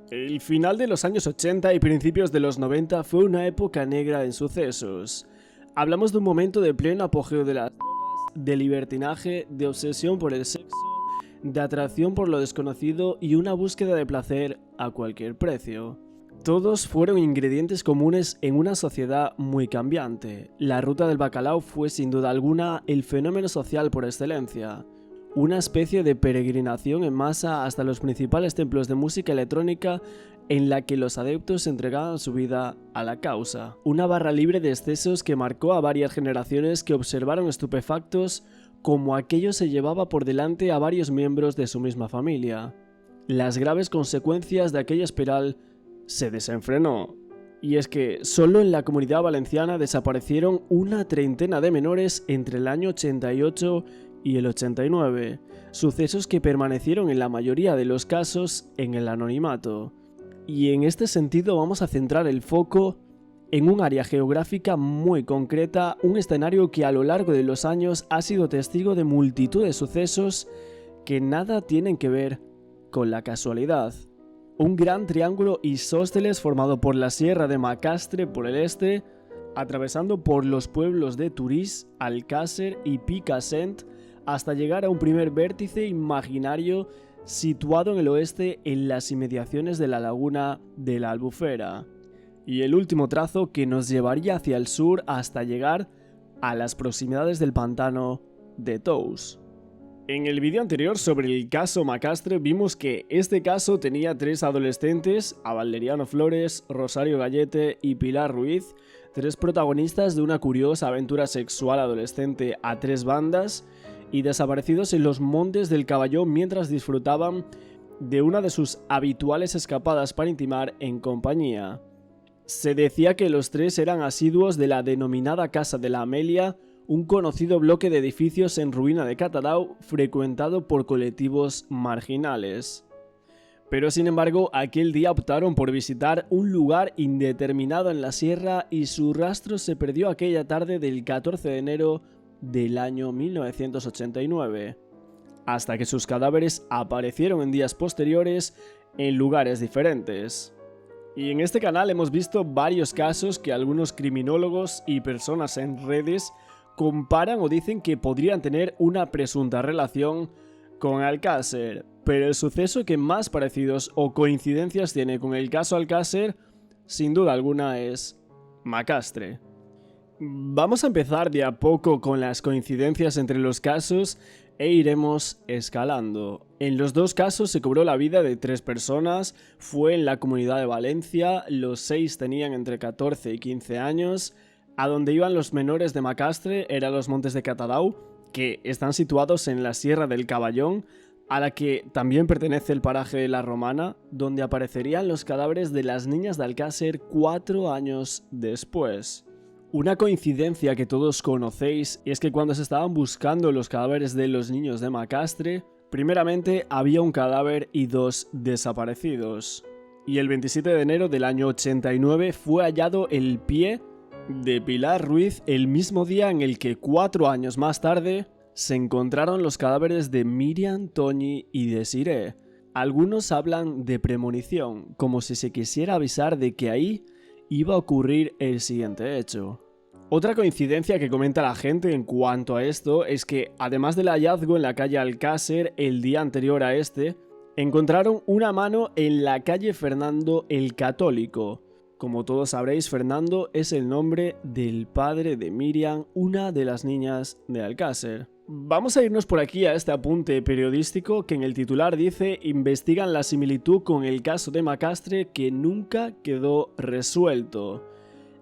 El final de los años 80 y principios de los 90 fue una época negra en sucesos. Hablamos de un momento de pleno apogeo de las drogas, de libertinaje, de obsesión por el sexo, de atracción por lo desconocido y una búsqueda de placer a cualquier precio. Todos fueron ingredientes comunes en una sociedad muy cambiante. La ruta del bacalao fue sin duda alguna el fenómeno social por excelencia. Una especie de peregrinación en masa hasta los principales templos de música electrónica en la que los adeptos entregaban su vida a la causa. Una barra libre de excesos que marcó a varias generaciones que observaron estupefactos como aquello se llevaba por delante a varios miembros de su misma familia. Las graves consecuencias de aquella espiral se desenfrenó. Y es que solo en la Comunidad Valenciana desaparecieron una treintena de menores entre el año 88 y el 89, sucesos que permanecieron en la mayoría de los casos en el anonimato. Y en este sentido vamos a centrar el foco en un área geográfica muy concreta, un escenario que a lo largo de los años ha sido testigo de multitud de sucesos que nada tienen que ver con la casualidad. Un gran triángulo isósceles formado por la Sierra de Macastre por el este, atravesando por los pueblos de Turís, Alcácer y Picassent, hasta llegar a un primer vértice imaginario situado en el oeste en las inmediaciones de la laguna de la Albufera, y el último trazo que nos llevaría hacia el sur hasta llegar a las proximidades del pantano de Tous. En el vídeo anterior sobre el caso Macastre vimos que este caso tenía tres adolescentes, a Valeriano Flores, Rosario Gallete y Pilar Ruiz, tres protagonistas de una curiosa aventura sexual adolescente a tres bandas y desaparecidos en los montes del Caballón mientras disfrutaban de una de sus habituales escapadas para intimar en compañía. Se decía que los tres eran asiduos de la denominada Casa de la Amelia, un conocido bloque de edificios en ruina de Catadau frecuentado por colectivos marginales. Pero sin embargo, aquel día optaron por visitar un lugar indeterminado en la sierra y su rastro se perdió aquella tarde del 14 de enero del año 1989, hasta que sus cadáveres aparecieron en días posteriores en lugares diferentes. Y en este canal hemos visto varios casos que algunos criminólogos y personas en redes comparan o dicen que podrían tener una presunta relación con Alcácer, pero el suceso que más parecidos o coincidencias tiene con el caso Alcácer, sin duda alguna, es Macastre. Vamos a empezar de a poco con las coincidencias entre los casos e iremos escalando. En los dos casos se cobró la vida de tres personas, fue en la Comunidad de Valencia, los seis tenían entre 14 y 15 años, a donde iban los menores de Macastre eran los montes de Catadau, que están situados en la Sierra del Caballón, a la que también pertenece el paraje de la Romana, donde aparecerían los cadáveres de las niñas de Alcácer 4 años después. Una coincidencia que todos conocéis es que cuando se estaban buscando los cadáveres de los niños de Macastre, primeramente había un cadáver y dos desaparecidos. Y el 27 de enero del año 89 fue hallado el pie de Pilar Ruiz el mismo día en el que 4 años más tarde se encontraron los cadáveres de Miriam, Toñi y Desiree. Algunos hablan de premonición, como si se quisiera avisar de que ahí iba a ocurrir el siguiente hecho. Otra coincidencia que comenta la gente en cuanto a esto es que, además del hallazgo en la calle Alcácer el día anterior a este, encontraron una mano en la calle Fernando el Católico. Como todos sabréis, Fernando es el nombre del padre de Miriam, una de las niñas de Alcácer. Vamos a irnos por aquí a este apunte periodístico que en el titular dice: investigan la similitud con el caso de Macastre que nunca quedó resuelto.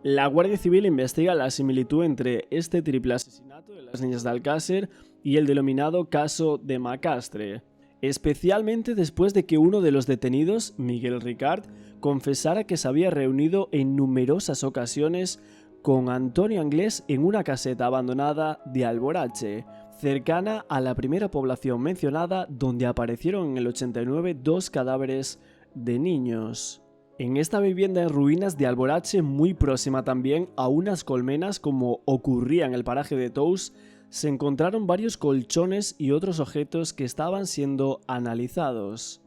La Guardia Civil investiga la similitud entre este triple asesinato de las niñas de Alcácer y el denominado caso de Macastre, especialmente después de que uno de los detenidos, Miguel Ricard, confesara que se había reunido en numerosas ocasiones con Antonio Anglés en una caseta abandonada de Alborache, cercana a la primera población mencionada, donde aparecieron en el 89 dos cadáveres de niños. En esta vivienda en ruinas de Alborache, muy próxima también a unas colmenas como ocurría en el paraje de Tous, se encontraron varios colchones y otros objetos que estaban siendo analizados.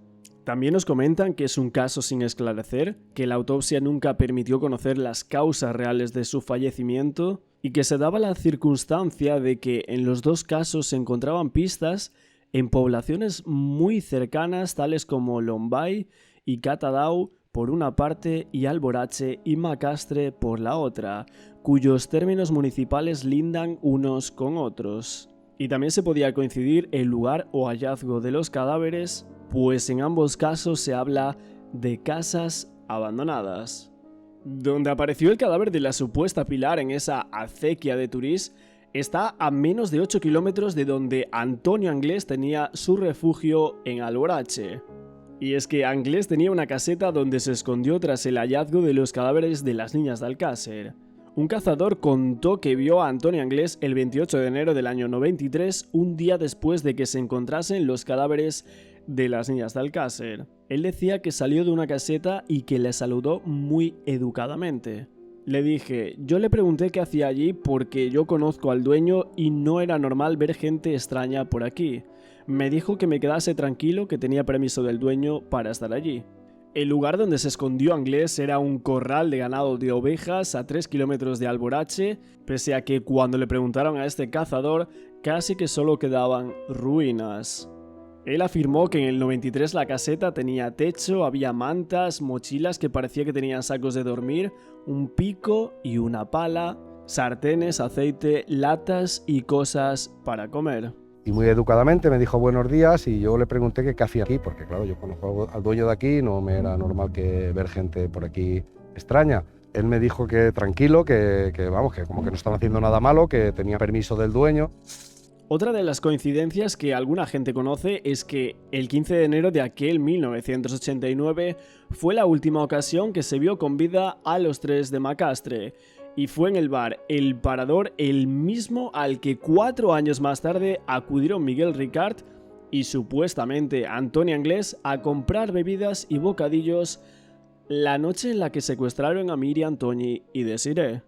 También nos comentan que es un caso sin esclarecer, que la autopsia nunca permitió conocer las causas reales de su fallecimiento y que se daba la circunstancia de que en los dos casos se encontraban pistas en poblaciones muy cercanas tales como Lombay y Catadau por una parte y Alborache y Macastre por la otra, cuyos términos municipales lindan unos con otros. Y también se podía coincidir el lugar o hallazgo de los cadáveres, pues en ambos casos se habla de casas abandonadas. Donde apareció el cadáver de la supuesta Pilar en esa acequia de Turís está a menos de 8 kilómetros de donde Antonio Anglés tenía su refugio en Alborache. Y es que Anglés tenía una caseta donde se escondió tras el hallazgo de los cadáveres de las niñas de Alcácer. Un cazador contó que vio a Antonio Anglés el 28 de enero del año 93, un día después de que se encontrasen los cadáveres de las niñas de Alcácer. Él decía que salió de una caseta y que le saludó muy educadamente. Le dije, yo le pregunté qué hacía allí porque yo conozco al dueño y no era normal ver gente extraña por aquí. Me dijo que me quedase tranquilo, que tenía permiso del dueño para estar allí. El lugar donde se escondió Anglés era un corral de ganado de ovejas a 3 kilómetros de Alborache, pese a que cuando le preguntaron a este cazador, casi que solo quedaban ruinas. Él afirmó que en el 93 la caseta tenía techo, había mantas, mochilas que parecía que tenían sacos de dormir, un pico y una pala, sartenes, aceite, latas y cosas para comer. Y muy educadamente me dijo buenos días y yo le pregunté que qué hacía aquí, porque claro, yo conozco al dueño de aquí, no me era normal que ver gente por aquí extraña. Él me dijo que tranquilo, que vamos, que como que no estaba haciendo nada malo, que tenía permiso del dueño. Otra de las coincidencias que alguna gente conoce es que el 15 de enero de aquel 1989 fue la última ocasión que se vio con vida a los tres de Macastre, y fue en el bar El Parador, el mismo al que 4 años más tarde acudieron Miguel Ricard y supuestamente Antonio Anglés a comprar bebidas y bocadillos la noche en la que secuestraron a Miriam, Toñi y Desiree.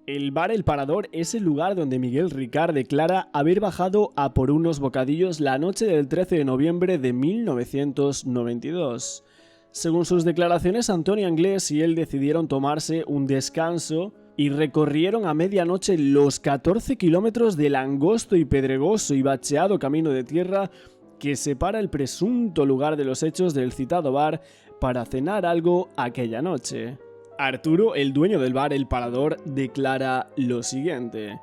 El bar El Parador es el lugar donde Miguel Ricard declara haber bajado a por unos bocadillos la noche del 13 de noviembre de 1992. Según sus declaraciones, Antonio Anglés y él decidieron tomarse un descanso y recorrieron a medianoche los 14 kilómetros del angosto y pedregoso y bacheado camino de tierra que separa el presunto lugar de los hechos del citado bar para cenar algo aquella noche. Arturo, el dueño del bar El Parador, declara lo siguiente: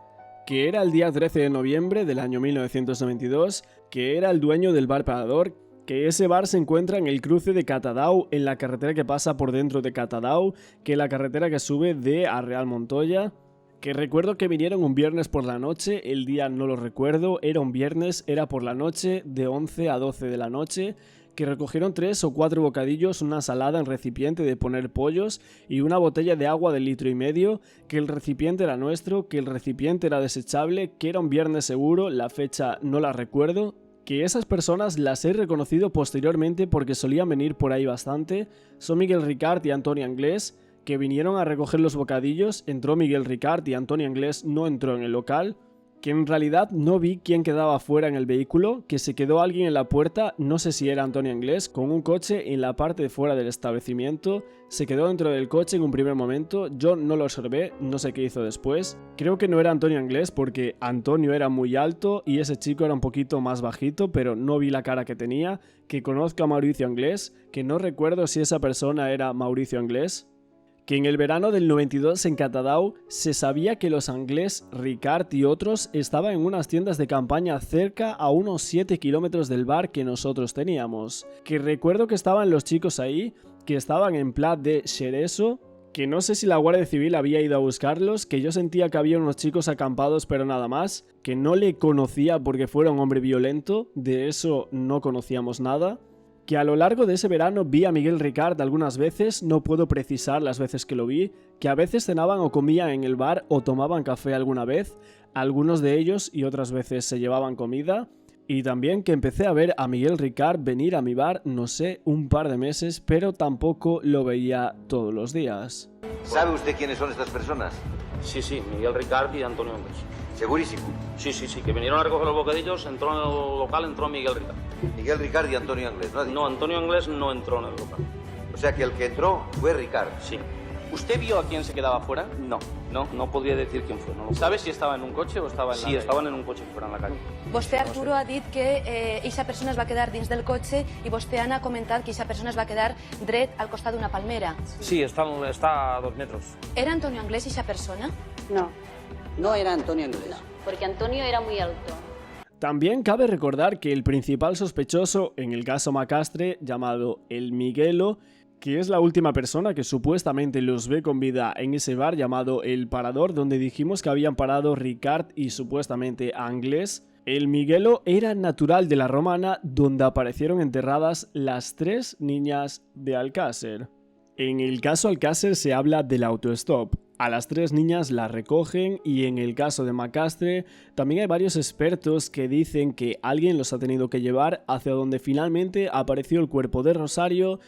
que era el día 13 de noviembre del año 1992, que era el dueño del bar Parador, que ese bar se encuentra en el cruce de Catadau, en la carretera que pasa por dentro de Catadau, que es la carretera que sube de a Real Montoya, que recuerdo que vinieron un viernes por la noche, el día no lo recuerdo, era un viernes, era por la noche, de 11 a 12 de la noche, que recogieron 3 o 4 bocadillos, una salada en recipiente de poner pollos y una botella de agua de 1,5 litros, que el recipiente era nuestro, que el recipiente era desechable, que era un viernes seguro, la fecha no la recuerdo, que esas personas las he reconocido posteriormente porque solían venir por ahí bastante, son Miguel Ricard y Antonio Anglés, que vinieron a recoger los bocadillos, entró Miguel Ricard y Antonio Anglés no entró en el local, que en realidad no vi quién quedaba fuera en el vehículo, que se quedó alguien en la puerta, no sé si era Antonio Anglés, con un coche en la parte de fuera del establecimiento, se quedó dentro del coche en un primer momento, yo no lo observé, no sé qué hizo después, creo que no era Antonio Anglés porque Antonio era muy alto y ese chico era un poquito más bajito, pero no vi la cara que tenía, que conozco a Mauricio Anglés, que no recuerdo si esa persona era Mauricio Anglés, que en el verano del 92 en Catadau se sabía que los Anglés, Ricard y otros estaban en unas tiendas de campaña cerca a unos 7 kilómetros del bar que nosotros teníamos, que recuerdo que estaban los chicos ahí, que estaban en plan de xereso, que no sé si la Guardia Civil había ido a buscarlos, que yo sentía que había unos chicos acampados pero nada más, que no le conocía porque fuera un hombre violento, de eso no conocíamos nada, que a lo largo de ese verano vi a Miguel Ricard algunas veces, no puedo precisar las veces que lo vi, que a veces cenaban o comían en el bar o tomaban café alguna vez, algunos de ellos y otras veces se llevaban comida, y también que empecé a ver a Miguel Ricard venir a mi bar, no sé, un par de meses, pero tampoco lo veía todos los días. ¿Sabe usted quiénes son estas personas? Sí, Miguel Ricard y Antonio Anglés. Segurísimo. Sí, que vinieron a recoger los bocadillos, entró en el local, entró Miguel Ricard. Miguel Ricard y Antonio Anglés, ¿no? No, Antonio Anglés no entró en el local. O sea que el que entró fue Ricard. Sí. ¿Usted vio a quién se quedaba fuera? No podría decir quién fue. No ¿Sabe si estaba en un coche o estaba en la calle? Sí, estaven en un cotxe fuera en la calle. Vostè, Arturo, ha dit que eixa persona es va quedar dins del cotxe i vostè, Anna, ha comentat que eixa persona es va quedar dret al costat d'una palmera. Sí, está a 2 metros. ¿Era Antonio Anglés eixa persona? No era Antonio Anglés. No, porque Antonio era muy alto. También cabe recordar que el principal sospechoso en el caso Macastre, llamado el Miguelo, que es la última persona que supuestamente los ve con vida en ese bar llamado El Parador, donde dijimos que habían parado Ricard y supuestamente Anglés. El Miguelo era natural de la Romana, donde aparecieron enterradas las 3 niñas de Alcácer. En el caso Alcácer se habla del autostop. A las 3 niñas las recogen y en el caso de Macastre también hay varios expertos que dicen que alguien los ha tenido que llevar hacia donde finalmente apareció el cuerpo de Rosario,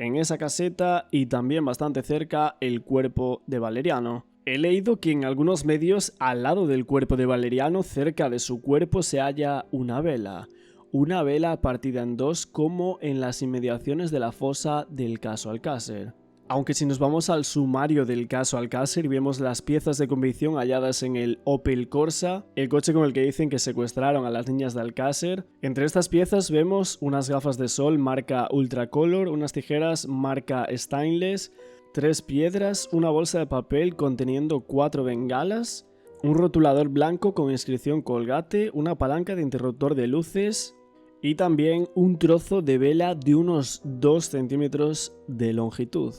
en esa caseta, y también bastante cerca el cuerpo de Valeriano. He leído que en algunos medios al lado del cuerpo de Valeriano, cerca de su cuerpo, se halla una vela partida en 2 como en las inmediaciones de la fosa del caso Alcácer. Aunque si nos vamos al sumario del caso Alcácer y vemos las piezas de convicción halladas en el Opel Corsa, el coche con el que dicen que secuestraron a las niñas de Alcácer, entre estas piezas vemos unas gafas de sol marca Ultracolor, unas tijeras marca Stainless, 3 piedras, una bolsa de papel conteniendo 4 bengalas, un rotulador blanco con inscripción Colgate, una palanca de interruptor de luces y también un trozo de vela de unos 2 centímetros de longitud.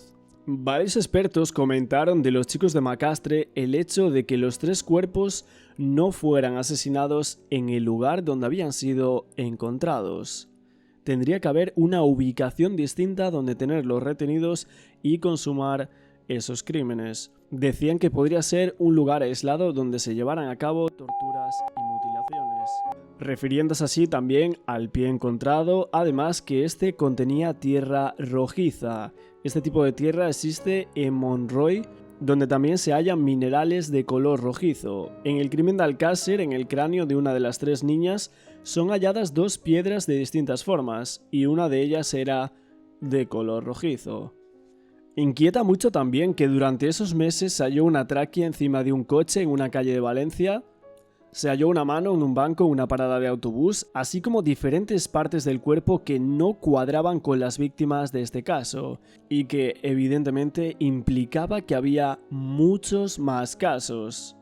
Varios expertos comentaron de los chicos de Macastre el hecho de que los 3 cuerpos no fueran asesinados en el lugar donde habían sido encontrados. Tendría que haber una ubicación distinta donde tenerlos retenidos y consumar esos crímenes. Decían que podría ser un lugar aislado donde se llevaran a cabo torturas y mutilaciones, refiriéndose así también al pie encontrado, además que este contenía tierra rojiza. Este tipo de tierra existe en Monroy, donde también se hallan minerales de color rojizo. En el crimen de Alcácer, en el cráneo de una de las 3 niñas, son halladas 2 piedras de distintas formas, y una de ellas era de color rojizo. Inquieta mucho también que durante esos meses se halló una tráquea encima de un coche en una calle de Valencia, se halló una mano en un banco en una parada de autobús, así como diferentes partes del cuerpo que no cuadraban con las víctimas de este caso, y que evidentemente implicaba que había muchos más casos.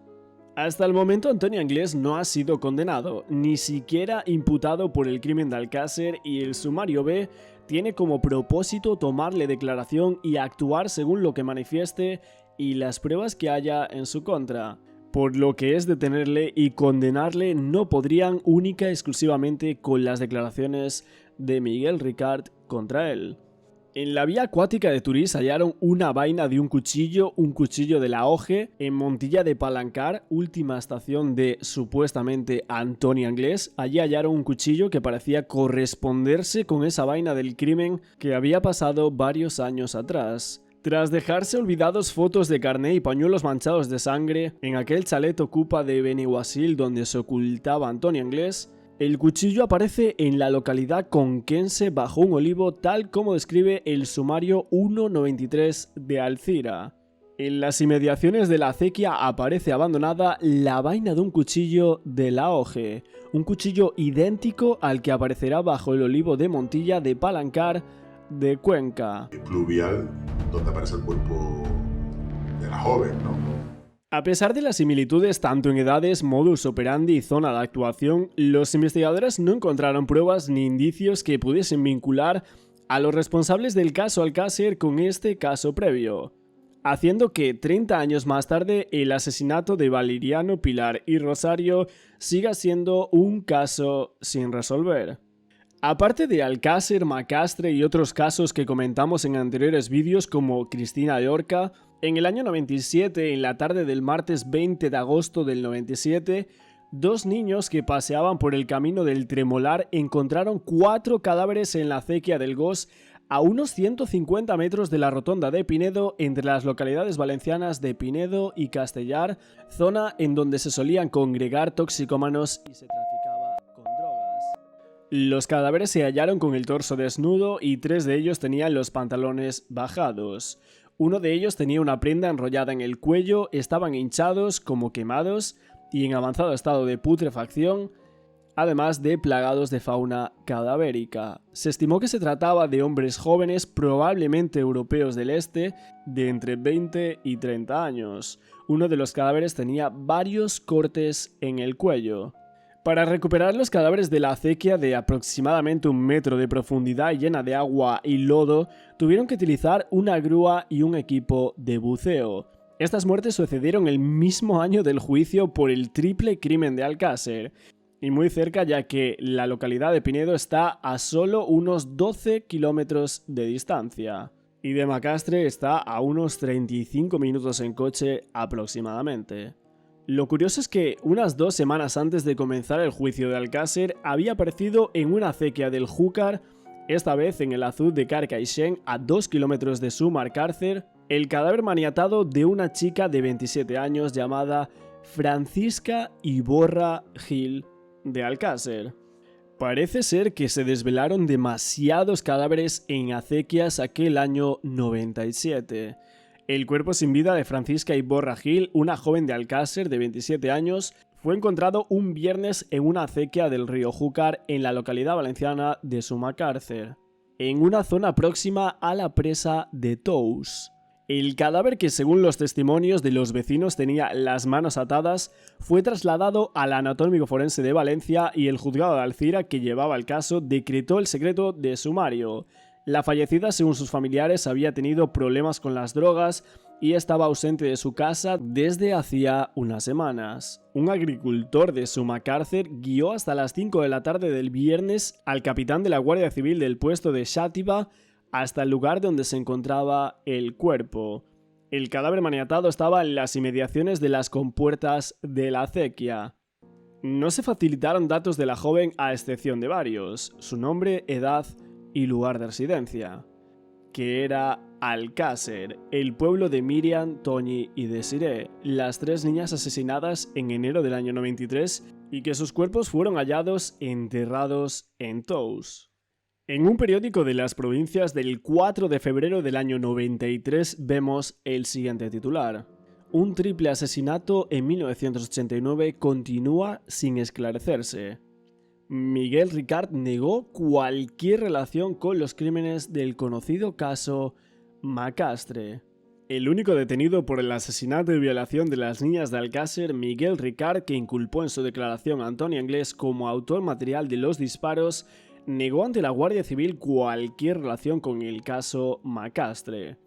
Hasta el momento Antonio Anglés no ha sido condenado, ni siquiera imputado por el crimen de Alcácer, y el sumario B tiene como propósito tomarle declaración y actuar según lo que manifieste y las pruebas que haya en su contra. Por lo que es detenerle y condenarle no podrían única y exclusivamente con las declaraciones de Miguel Ricard contra él. En la vía acuática de Turís hallaron una vaina de un cuchillo de la Oje, en Montilla de Palancar, última estación de supuestamente Antonio Anglés. Allí hallaron un cuchillo que parecía corresponderse con esa vaina del crimen que había pasado varios años atrás. Tras dejarse olvidados fotos de carné y pañuelos manchados de sangre en aquel chalet ocupa de Benaguasil donde se ocultaba Antonio Anglés, el cuchillo aparece en la localidad conquense bajo un olivo, tal como describe el sumario 193 de Alcira. En las inmediaciones de la acequia aparece abandonada la vaina de un cuchillo de la Oje, un cuchillo idéntico al que aparecerá bajo el olivo de Montilla de Palancar de Cuenca. Pluvial, donde aparece el cuerpo de la joven, ¿no? A pesar de las similitudes tanto en edades, modus operandi y zona de actuación, los investigadores no encontraron pruebas ni indicios que pudiesen vincular a los responsables del caso Alcácer con este caso previo, haciendo que 30 años más tarde el asesinato de Valeriano, Pilar y Rosario siga siendo un caso sin resolver. Aparte de Alcácer, Macastre y otros casos que comentamos en anteriores vídeos como Cristina de Orca, en el año 97, en la tarde del martes 20 de agosto del 97, 2 niños que paseaban por el camino del Tremolar encontraron 4 cadáveres en la acequia del Gos a unos 150 metros de la rotonda de Pinedo, entre las localidades valencianas de Pinedo y Castellar, zona en donde se solían congregar toxicómanos y se traficaba con drogas. Los cadáveres se hallaron con el torso desnudo y 3 de ellos tenían los pantalones bajados. Uno de ellos tenía una prenda enrollada en el cuello, estaban hinchados como quemados y en avanzado estado de putrefacción, además de plagados de fauna cadavérica. Se estimó que se trataba de hombres jóvenes, probablemente europeos del este, de entre 20 y 30 años. Uno de los cadáveres tenía varios cortes en el cuello. Para recuperar los cadáveres de la acequia de aproximadamente 1 metro de profundidad llena de agua y lodo, tuvieron que utilizar una grúa y un equipo de buceo. Estas muertes sucedieron el mismo año del juicio por el triple crimen de Alcácer, y muy cerca, ya que la localidad de Pinedo está a solo unos 12 kilómetros de distancia, y de Macastre está a unos 35 minutos en coche aproximadamente. Lo curioso es que unas 2 semanas antes de comenzar el juicio de Alcácer había aparecido en una acequia del Júcar, esta vez en el azud de Carcaixent, a 2 kilómetros de Sumacàrcer, el cadáver maniatado de una chica de 27 años llamada Francisca Iborra Gil de Alcácer. Parece ser que se desvelaron demasiados cadáveres en acequias aquel año 97. El cuerpo sin vida de Francisca Iborra Gil, una joven de Alcácer de 27 años, fue encontrado un viernes en una acequia del río Júcar en la localidad valenciana de Sumacàrcer, en una zona próxima a la presa de Tous. El cadáver, que según los testimonios de los vecinos tenía las manos atadas, fue trasladado al Anatómico Forense de Valencia y el juzgado de Alcira, que llevaba el caso, decretó el secreto de sumario. La fallecida, según sus familiares, había tenido problemas con las drogas y estaba ausente de su casa desde hacía unas semanas. Un agricultor de Sumacàrcer guió hasta las 5 de la tarde del viernes al capitán de la Guardia Civil del puesto de Xàtiva hasta el lugar donde se encontraba el cuerpo. El cadáver maniatado estaba en las inmediaciones de las compuertas de la acequia. No se facilitaron datos de la joven a excepción de varios: su nombre, edad y lugar de residencia, que era Alcácer, el pueblo de Miriam, Toñi y Desiree, las 3 niñas asesinadas en enero del año 93 y que sus cuerpos fueron hallados enterrados en Tous. En un periódico de las provincias del 4 de febrero del año 93 vemos el siguiente titular: un triple asesinato en 1989 continúa sin esclarecerse. Miguel Ricard negó cualquier relación con los crímenes del conocido caso Macastre. El único detenido por el asesinato y violación de las niñas de Alcácer, Miguel Ricard, que inculpó en su declaración a Antonio Anglés como autor material de los disparos, negó ante la Guardia Civil cualquier relación con el caso Macastre.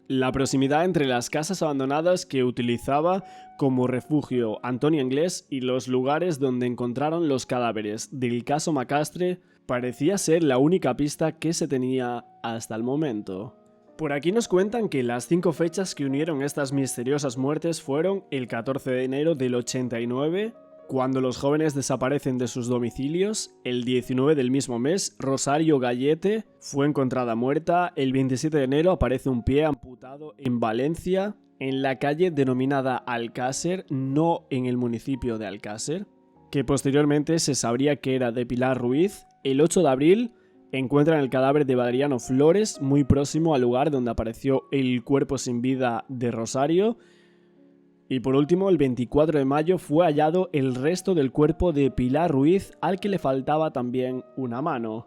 La proximidad entre las casas abandonadas que utilizaba como refugio Antonio Anglés y los lugares donde encontraron los cadáveres del caso Macastre parecía ser la única pista que se tenía hasta el momento. Por aquí nos cuentan que las 5 fechas que unieron estas misteriosas muertes fueron el 14 de enero del 89, cuando los jóvenes desaparecen de sus domicilios; el 19 del mismo mes, Rosario Gallete fue encontrada muerta; el 27 de enero aparece un pie amputado en Valencia, en la calle denominada Alcácer, no en el municipio de Alcácer, que posteriormente se sabría que era de Pilar Ruiz. El 8 de abril encuentran el cadáver de Valeriano Flores, muy próximo al lugar donde apareció el cuerpo sin vida de Rosario. Y por último, el 24 de mayo fue hallado el resto del cuerpo de Pilar Ruiz, al que le faltaba también una mano.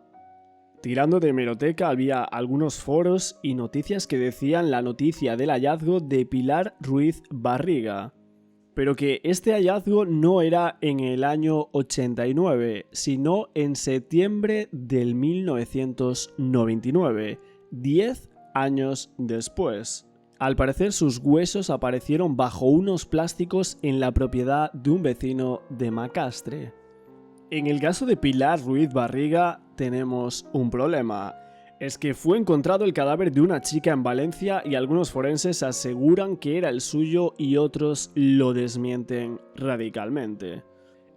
Tirando de hemeroteca había algunos foros y noticias que decían la noticia del hallazgo de Pilar Ruiz Barriga, pero que este hallazgo no era en el año 89, sino en septiembre del 1999, 10 años después. Al parecer, sus huesos aparecieron bajo unos plásticos en la propiedad de un vecino de Macastre. En el caso de Pilar Ruiz Barriga tenemos un problema. Es que fue encontrado el cadáver de una chica en Valencia y algunos forenses aseguran que era el suyo y otros lo desmienten radicalmente.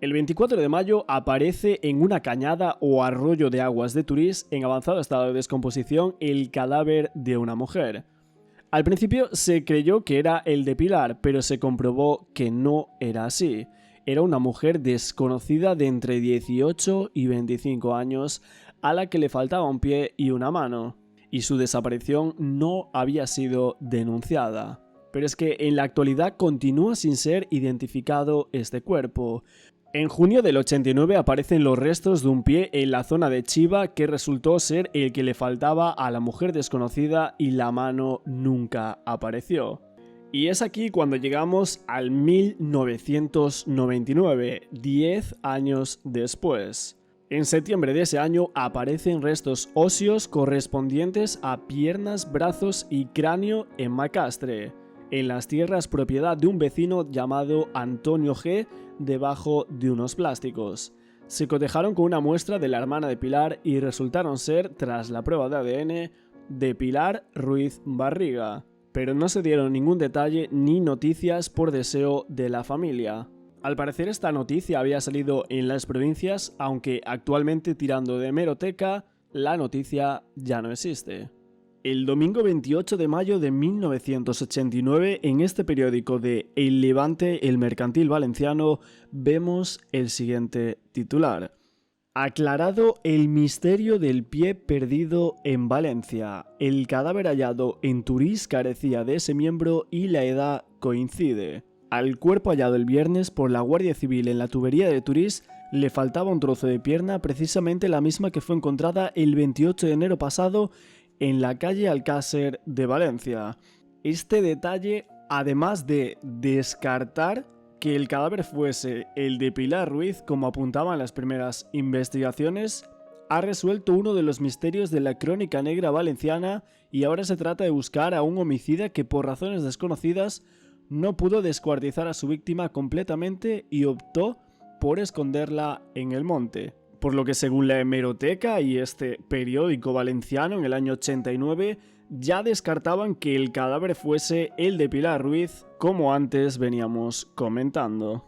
El 24 de mayo aparece en una cañada o arroyo de aguas de Turís, en avanzado estado de descomposición, el cadáver de una mujer. Al principio se creyó que era el de Pilar, pero se comprobó que no era así. Era una mujer desconocida de entre 18 y 25 años, a la que le faltaba un pie y una mano, y su desaparición no había sido denunciada. Pero es que en la actualidad continúa sin ser identificado este cuerpo. En junio del 89 aparecen los restos de un pie en la zona de Chiva que resultó ser el que le faltaba a la mujer desconocida y la mano nunca apareció. Y es aquí cuando llegamos al 1999, 10 años después. En septiembre de ese año aparecen restos óseos correspondientes a piernas, brazos y cráneo en Macastre, en las tierras propiedad de un vecino llamado Antonio G, debajo de unos plásticos. Se cotejaron con una muestra de la hermana de Pilar y resultaron ser, tras la prueba de ADN, de Pilar Ruiz Barriga, pero no se dieron ningún detalle ni noticias por deseo de la familia. Al parecer esta noticia había salido en las provincias, aunque actualmente, tirando de hemeroteca, la noticia ya no existe. El domingo 28 de mayo de 1989, en este periódico de El Levante, El Mercantil Valenciano, vemos el siguiente titular. Aclarado el misterio del pie perdido en Valencia. El cadáver hallado en Turís carecía de ese miembro y la edad coincide. Al cuerpo hallado el viernes por la Guardia Civil en la tubería de Turís le faltaba un trozo de pierna, precisamente la misma que fue encontrada el 28 de enero pasado en la calle Alcácer de Valencia. Este detalle, además de descartar que el cadáver fuese el de Pilar Ruiz, como apuntaban las primeras investigaciones, ha resuelto uno de los misterios de la crónica negra valenciana, y ahora se trata de buscar a un homicida que por razones desconocidas no pudo descuartizar a su víctima completamente y optó por esconderla en el monte. Por lo que, según la hemeroteca y este periódico valenciano, en el año 89 ya descartaban que el cadáver fuese el de Pilar Ruiz, como antes veníamos comentando.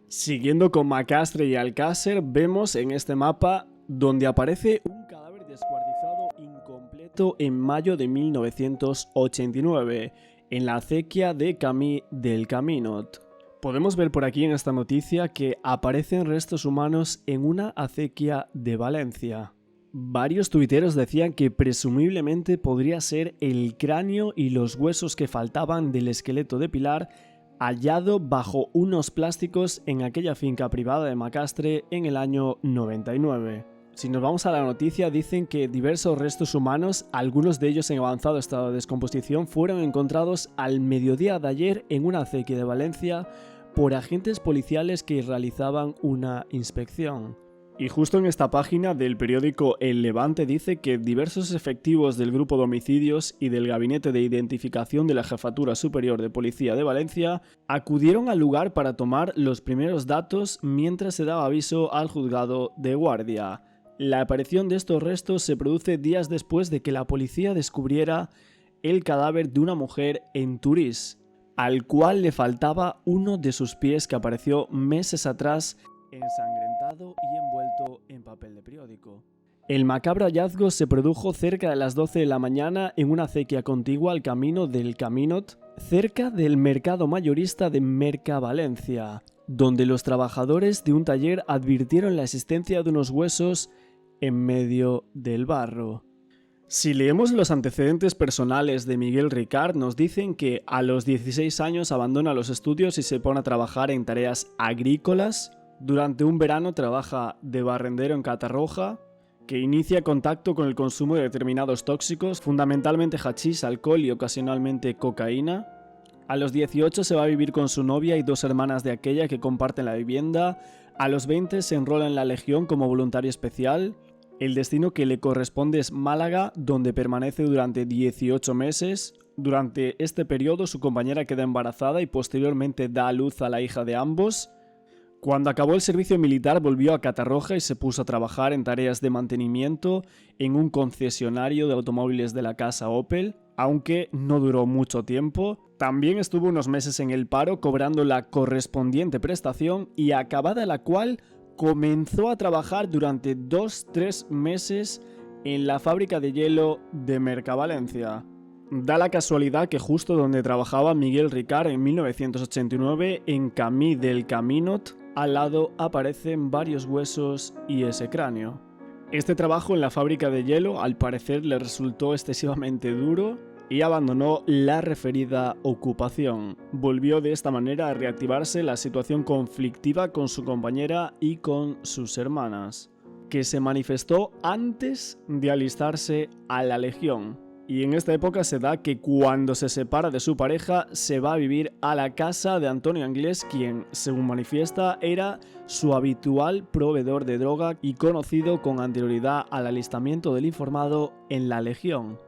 Siguiendo con Macastre y Alcácer, vemos en este mapa donde aparece un cadáver descuartizado incompleto en mayo de 1989, en la acequia de Camí del Caminot. Podemos ver por aquí en esta noticia que aparecen restos humanos en una acequia de Valencia. Varios tuiteros decían que presumiblemente podría ser el cráneo y los huesos que faltaban del esqueleto de Pilar hallado bajo unos plásticos en aquella finca privada de Macastre en el año 99. Si nos vamos a la noticia, dicen que diversos restos humanos, algunos de ellos en avanzado estado de descomposición, fueron encontrados al mediodía de ayer en una acequia de Valencia por agentes policiales que realizaban una inspección. Y justo en esta página del periódico El Levante dice que diversos efectivos del grupo de homicidios y del Gabinete de Identificación de la Jefatura Superior de Policía de Valencia acudieron al lugar para tomar los primeros datos mientras se daba aviso al juzgado de guardia. La aparición de estos restos se produce días después de que la policía descubriera el cadáver de una mujer en Turís, al cual le faltaba uno de sus pies que apareció meses atrás ensangrentado y envuelto en papel de periódico. El macabro hallazgo se produjo cerca de las 12 de la mañana en una acequia contigua al camino del Caminot, cerca del mercado mayorista de Merca Valencia, donde los trabajadores de un taller advirtieron la existencia de unos huesos en medio del barro. Si leemos los antecedentes personales de Miguel Ricard, nos dicen que a los 16 años abandona los estudios y se pone a trabajar en tareas agrícolas. Durante un verano trabaja de barrendero en Catarroja, que inicia contacto con el consumo de determinados tóxicos, fundamentalmente hachís, alcohol y ocasionalmente cocaína. A los 18 se va a vivir con su novia y 2 hermanas de aquella que comparten la vivienda. A los 20 se enrola en la Legión como voluntario especial. El destino que le corresponde es Málaga, donde permanece durante 18 meses. Durante este periodo su compañera queda embarazada y posteriormente da a luz a la hija de ambos. Cuando acabó el servicio militar volvió a Catarroja y se puso a trabajar en tareas de mantenimiento en un concesionario de automóviles de la casa Opel, aunque no duró mucho tiempo. También estuvo unos meses en el paro cobrando la correspondiente prestación y acabada la cual comenzó a trabajar durante 2-3 meses en la fábrica de hielo de Mercavalencia. Da la casualidad que justo donde trabajaba Miguel Ricard en 1989, en Camí del Caminot, al lado aparecen varios huesos y ese cráneo. Este trabajo en la fábrica de hielo al parecer le resultó excesivamente duro y abandonó la referida ocupación. Volvió de esta manera a reactivarse la situación conflictiva con su compañera y con sus hermanas, que se manifestó antes de alistarse a la Legión. Y en esta época se da que cuando se separa de su pareja se va a vivir a la casa de Antonio Anglés, quien, según manifiesta, era su habitual proveedor de droga y conocido con anterioridad al alistamiento del informado en la Legión.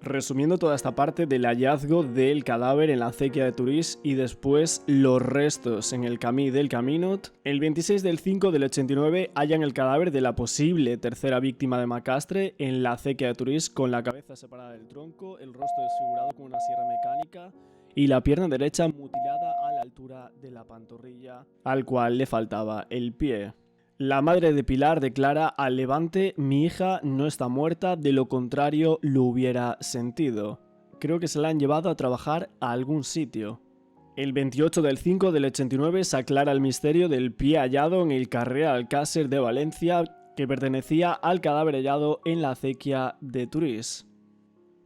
Resumiendo toda esta parte del hallazgo del cadáver en la acequia de Turís y después los restos en el Camí del Caminot, el 26 del 5 del 89 hallan el cadáver de la posible tercera víctima de Macastre en la acequia de Turís con la cabeza separada del tronco, el rostro desfigurado con una sierra mecánica y la pierna derecha mutilada a la altura de la pantorrilla, al cual le faltaba el pie. La madre de Pilar declara al Levante: mi hija no está muerta, de lo contrario lo hubiera sentido. Creo que se la han llevado a trabajar a algún sitio. El 28 del 5 del 89 se aclara el misterio del pie hallado en el Carrer Alcácer de Valencia, que pertenecía al cadáver hallado en la acequia de Turís.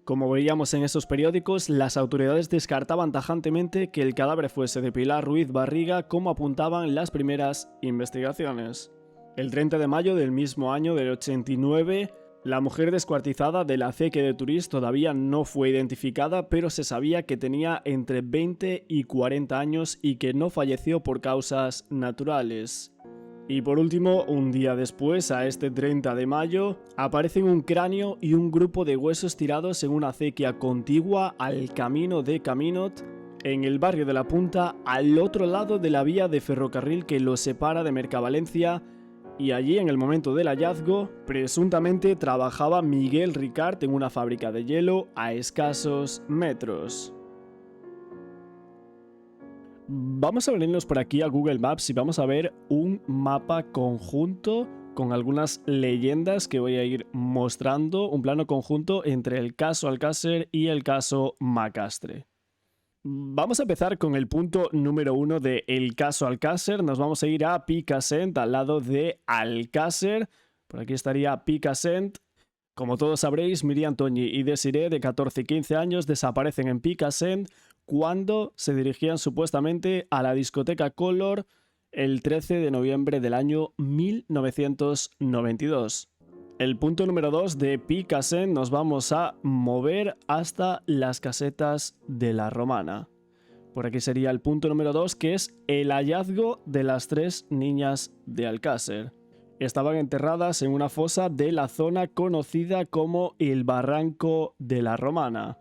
Como veíamos en esos periódicos, las autoridades descartaban tajantemente que el cadáver fuese de Pilar Ruiz Barriga, como apuntaban las primeras investigaciones. El 30 de mayo del mismo año del 89, la mujer descuartizada de la acequia de Turís todavía no fue identificada, pero se sabía que tenía entre 20 y 40 años y que no falleció por causas naturales. Y por último, un día después, a este 30 de mayo, aparecen un cráneo y un grupo de huesos tirados en una acequia contigua al camino de Caminot, en el barrio de La Punta, al otro lado de la vía de ferrocarril que lo separa de Mercavalencia, y allí, en el momento del hallazgo, presuntamente trabajaba Miguel Ricard en una fábrica de hielo a escasos metros. Vamos a venirnos por aquí a Google Maps y vamos a ver un mapa conjunto con algunas leyendas que voy a ir mostrando, un plano conjunto entre el caso Alcácer y el caso Macastre. Vamos a empezar con el punto número 1 de el caso Alcácer. Nos vamos a ir a Picassent, al lado de Alcácer. Por aquí estaría Picassent. Como todos sabréis, Miriam Toñi y Desiree, de 14 y 15 años, desaparecen en Picassent cuando se dirigían supuestamente a la discoteca Color el 13 de noviembre del año 1992. El punto número 2 de Picassent nos vamos a mover hasta las casetas de la Romana. Por aquí sería el punto número 2, que es el hallazgo de las 3 niñas de Alcácer. Estaban enterradas en una fosa de la zona conocida como el Barranco de la Romana.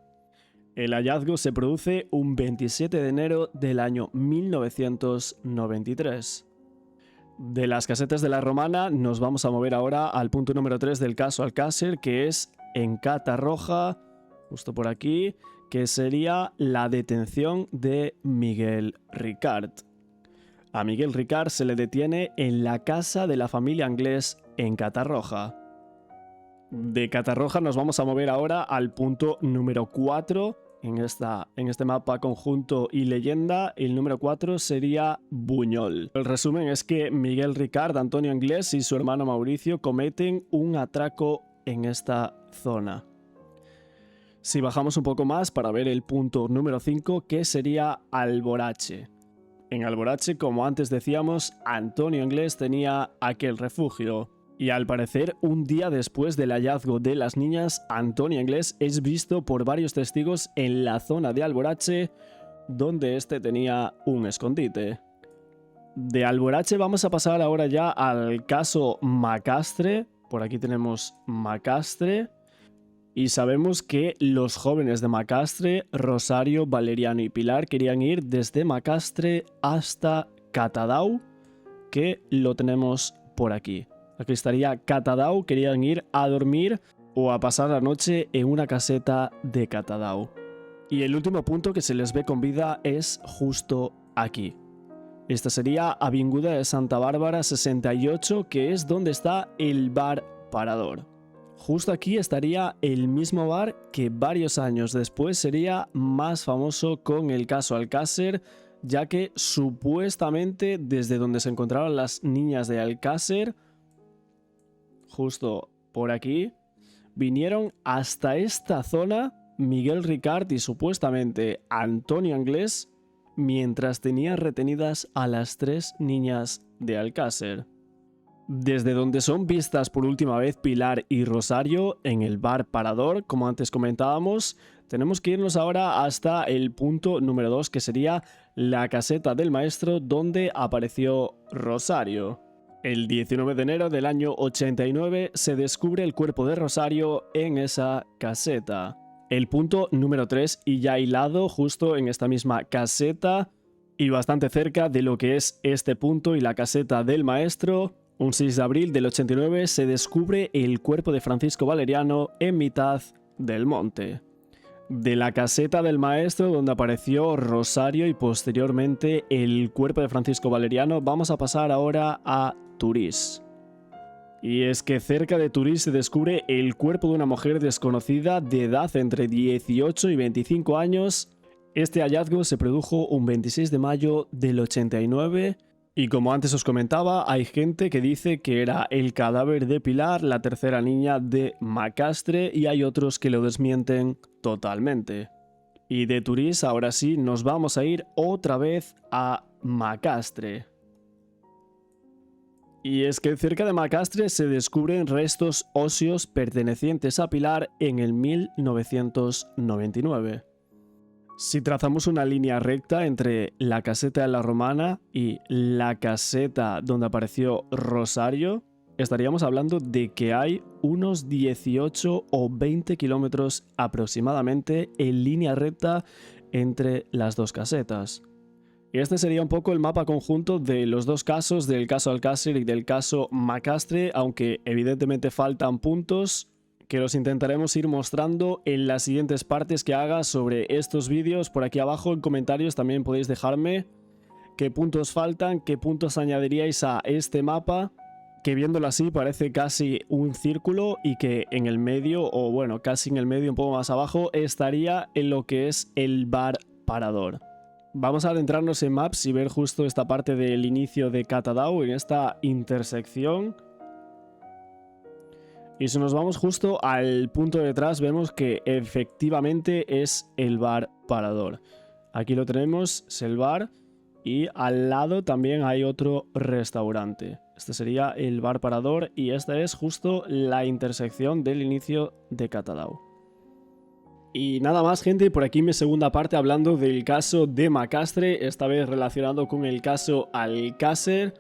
El hallazgo se produce un 27 de enero del año 1993. De las casetas de la Romana nos vamos a mover ahora al punto número 3 del caso Alcácer, que es en Catarroja, justo por aquí, que sería la detención de Miguel Ricard. A Miguel Ricard se le detiene en la casa de la familia Anglés en Catarroja. De Catarroja nos vamos a mover ahora al punto número 4. En este mapa conjunto y leyenda, el número 4 sería Buñol. El resumen es que Miguel Ricard, Antonio Anglés y su hermano Mauricio cometen un atraco en esta zona. Si bajamos un poco más para ver el punto número 5, que sería Alborache. En Alborache, como antes decíamos, Antonio Anglés tenía aquel refugio. Y al parecer, un día después del hallazgo de las niñas, Antonio Anglés es visto por varios testigos en la zona de Alborache, donde este tenía un escondite. De Alborache vamos a pasar ahora ya al caso Macastre. Por aquí tenemos Macastre. Y sabemos que los jóvenes de Macastre, Rosario, Valeriano y Pilar, querían ir desde Macastre hasta Catadau, que lo tenemos por aquí. Aquí estaría Catadau, querían ir a dormir o a pasar la noche en una caseta de Catadau. Y el último punto que se les ve con vida es justo aquí. Esta sería Avinguda de Santa Bárbara 68, que es donde está el bar Parador. Justo aquí estaría el mismo bar que varios años después sería más famoso con el caso Alcácer, ya que supuestamente desde donde se encontraron las niñas de Alcácer, justo por aquí, vinieron hasta esta zona Miguel Ricard y supuestamente Antonio Anglés, mientras tenía retenidas a las 3 niñas de Alcácer. Desde donde son vistas por última vez Pilar y Rosario en el bar Parador, como antes comentábamos, tenemos que irnos ahora hasta el punto número 2, que sería la caseta del maestro donde apareció Rosario. El 19 de enero del año 89 se descubre el cuerpo de Rosario en esa caseta. El punto número 3, y ya hilado justo en esta misma caseta y bastante cerca de lo que es este punto y la caseta del maestro, un 6 de abril del 89 se descubre el cuerpo de Francisco Valeriano en mitad del monte. De la caseta del maestro donde apareció Rosario y posteriormente el cuerpo de Francisco Valeriano, vamos a pasar ahora a Turís. Y es que cerca de Turís se descubre el cuerpo de una mujer desconocida de edad entre 18 y 25 años. Este hallazgo se produjo un 26 de mayo del 89 y como antes os comentaba, hay gente que dice que era el cadáver de Pilar, la tercera niña de Macastre, y hay otros que lo desmienten totalmente. Y de Turís ahora sí nos vamos a ir otra vez a Macastre. Y es que cerca de Macastre se descubren restos óseos pertenecientes a Pilar en el 1999. Si trazamos una línea recta entre la caseta de la Romana y la caseta donde apareció Rosario, estaríamos hablando de que hay unos 18 o 20 kilómetros aproximadamente en línea recta entre las dos casetas. Y este sería un poco el mapa conjunto de los dos casos, del caso Alcácer y del caso Macastre, aunque evidentemente faltan puntos que los intentaremos ir mostrando en las siguientes partes que haga sobre estos vídeos. Por aquí abajo en comentarios también podéis dejarme qué puntos faltan, qué puntos añadiríais a este mapa, que viéndolo así parece casi un círculo y que en el medio, o bueno, casi en el medio, un poco más abajo, estaría en lo que es el bar Parador. Vamos a adentrarnos en Maps y ver justo esta parte del inicio de Catadau, en esta intersección. Y si nos vamos justo al punto de detrás, vemos que efectivamente es el bar Parador. Aquí lo tenemos, es el bar, y al lado también hay otro restaurante. Este sería el bar Parador y esta es justo la intersección del inicio de Catadau. Y nada más, gente, por aquí mi segunda parte hablando del caso de Macastre, esta vez relacionado con el caso Alcácer.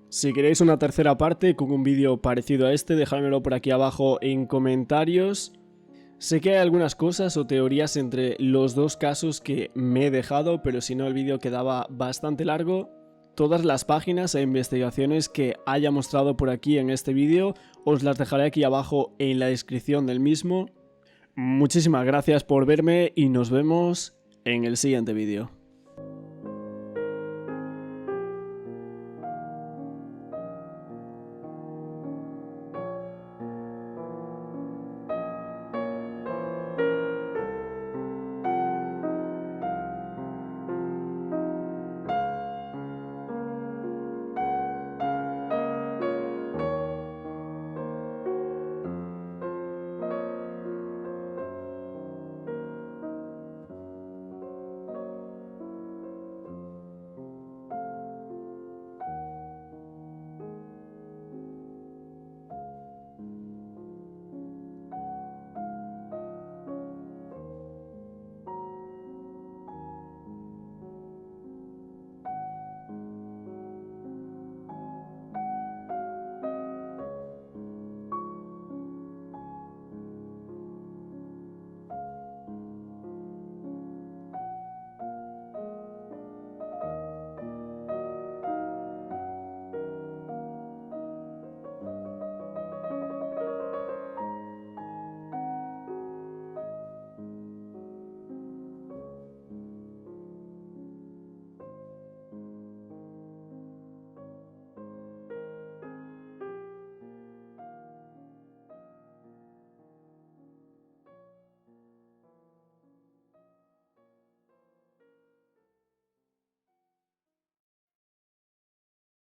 Si queréis una tercera parte con un vídeo parecido a este, dejádmelo por aquí abajo en comentarios. Sé que hay algunas cosas o teorías entre los dos casos que me he dejado, pero si no el vídeo quedaba bastante largo. Todas las páginas e investigaciones que haya mostrado por aquí en este vídeo os las dejaré aquí abajo en la descripción del mismo. Muchísimas gracias por verme y nos vemos en el siguiente vídeo.